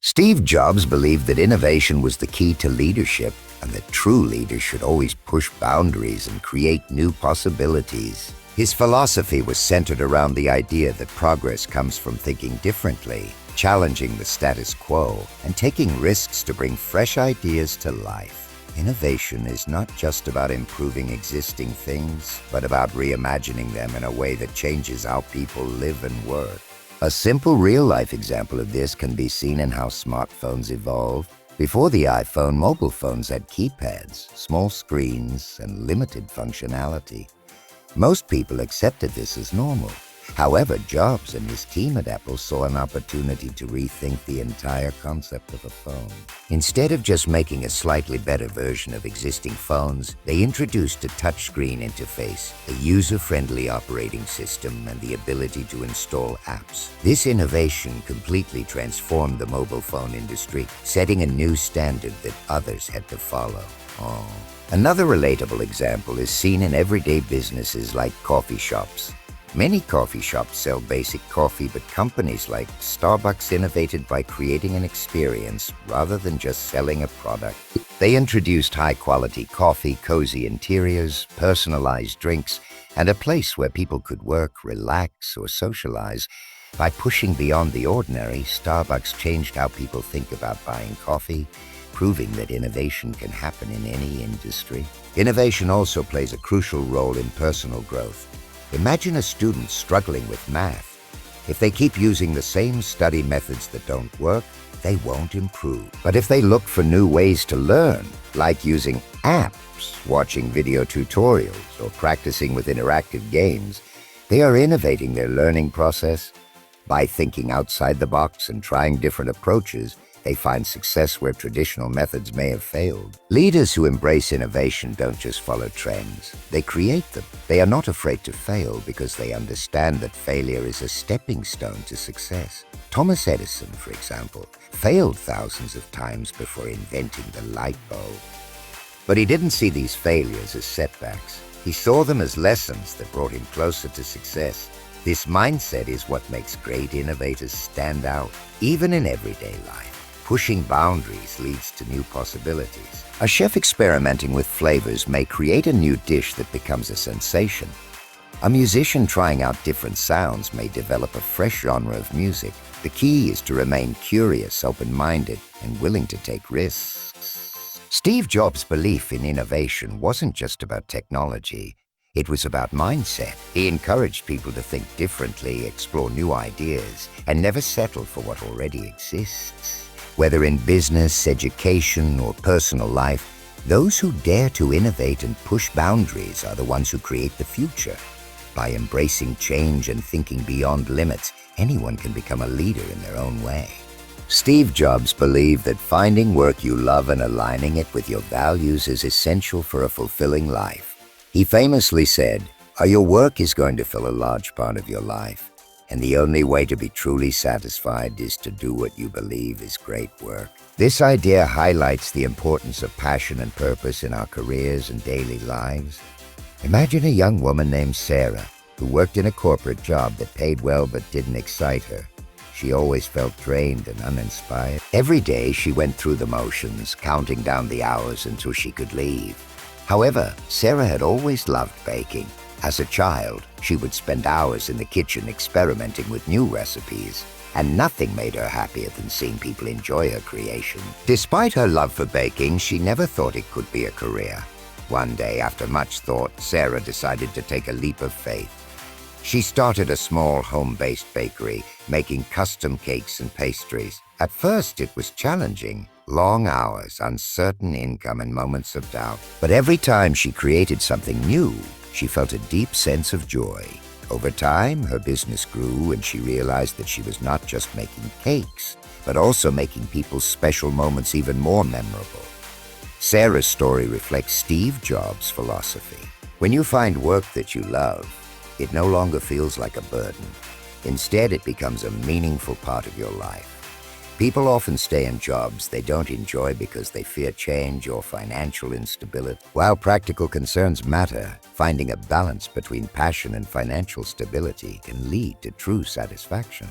Steve Jobs believed that innovation was the key to leadership and that true leaders should always push boundaries and create new possibilities. His philosophy was centered around the idea that progress comes from thinking differently, challenging the status quo, and taking risks to bring fresh ideas to life. Innovation is not just about improving existing things, but about reimagining them in a way that changes how people live and work. A simple real-life example of this can be seen in how smartphones evolved. Before the iPhone, mobile phones had keypads, small screens, and limited functionality. Most people accepted this as normal. However, Jobs and his team at Apple saw an opportunity to rethink the entire concept of a phone. Instead of just making a slightly better version of existing phones, they introduced a touchscreen interface, a user-friendly operating system, and the ability to install apps. This innovation completely transformed the mobile phone industry, setting a new standard that others had to follow. Another relatable example is seen in everyday businesses like coffee shops. Many coffee shops sell basic coffee, but companies like Starbucks innovated by creating an experience rather than just selling a product. They introduced high-quality coffee, cozy interiors, personalized drinks, and a place where people could work, relax, or socialize. By pushing beyond the ordinary, Starbucks changed how people think about buying coffee, proving that innovation can happen in any industry. Innovation also plays a crucial role in personal growth. Imagine a student struggling with math. If they keep using the same study methods that don't work, they won't improve. But if they look for new ways to learn, like using apps, watching video tutorials, or practicing with interactive games, they are innovating their learning process. By thinking outside the box and trying different approaches, they find success where traditional methods may have failed. Leaders who embrace innovation don't just follow trends, they create them. They are not afraid to fail because they understand that failure is a stepping stone to success. Thomas Edison, for example, failed thousands of times before inventing the light bulb. But he didn't see these failures as setbacks. He saw them as lessons that brought him closer to success. This mindset is what makes great innovators stand out, even in everyday life. Pushing boundaries leads to new possibilities. A chef experimenting with flavors may create a new dish that becomes a sensation. A musician trying out different sounds may develop a fresh genre of music. The key is to remain curious, open-minded, and willing to take risks. Steve Jobs' belief in innovation wasn't just about technology. It was about mindset. He encouraged people to think differently, explore new ideas, and never settle for what already exists. Whether in business, education, or personal life, those who dare to innovate and push boundaries are the ones who create the future. By embracing change and thinking beyond limits, anyone can become a leader in their own way. Steve Jobs believed that finding work you love and aligning it with your values is essential for a fulfilling life. He famously said, "Your work is going to fill a large part of your life. And the only way to be truly satisfied is to do what you believe is great work." This idea highlights the importance of passion and purpose in our careers and daily lives. Imagine a young woman named Sarah, who worked in a corporate job that paid well but didn't excite her. She always felt drained and uninspired. Every day she went through the motions, counting down the hours until she could leave. However, Sarah had always loved baking. As a child, she would spend hours in the kitchen experimenting with new recipes, and nothing made her happier than seeing people enjoy her creation. Despite her love for baking, she never thought it could be a career. One day, after much thought, Sarah decided to take a leap of faith. She started a small home-based bakery, making custom cakes and pastries. At first, it was challenging. Long hours, uncertain income, and moments of doubt. But every time she created something new, she felt a deep sense of joy. Over time, her business grew, and she realized that she was not just making cakes, but also making people's special moments even more memorable. Sarah's story reflects Steve Jobs' philosophy. When you find work that you love, it no longer feels like a burden. Instead, it becomes a meaningful part of your life. People often stay in jobs they don't enjoy because they fear change or financial instability. While practical concerns matter, finding a balance between passion and financial stability can lead to true satisfaction.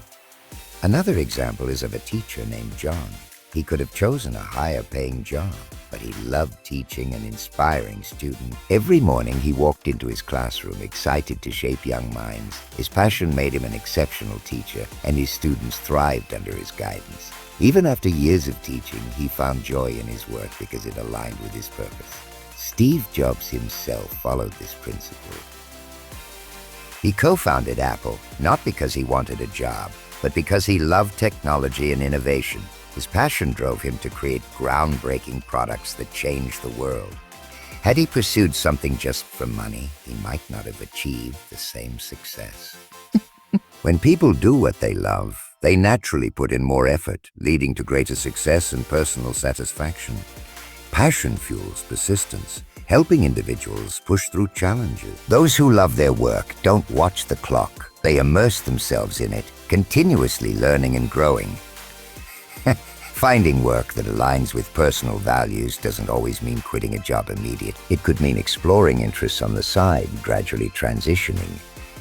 Another example is of a teacher named John. He could have chosen a higher paying job, but he loved teaching and inspiring students. Every morning he walked into his classroom excited to shape young minds. His passion made him an exceptional teacher, and his students thrived under his guidance. Even after years of teaching, he found joy in his work because it aligned with his purpose. Steve Jobs himself followed this principle. He co-founded Apple, not because he wanted a job, but because he loved technology and innovation. His passion drove him to create groundbreaking products that changed the world. Had he pursued something just for money, he might not have achieved the same success. When people do what they love, they naturally put in more effort, leading to greater success and personal satisfaction. Passion fuels persistence, helping individuals push through challenges. Those who love their work don't watch the clock. They immerse themselves in it, continuously learning and growing. Finding work that aligns with personal values doesn't always mean quitting a job immediately. It could mean exploring interests on the side, gradually transitioning,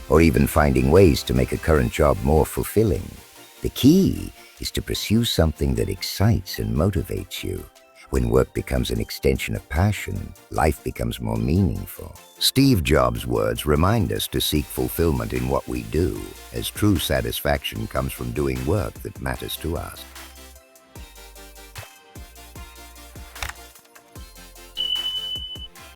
or even finding ways to make a current job more fulfilling. The key is to pursue something that excites and motivates you. When work becomes an extension of passion, life becomes more meaningful. Steve Jobs' words remind us to seek fulfillment in what we do, as true satisfaction comes from doing work that matters to us.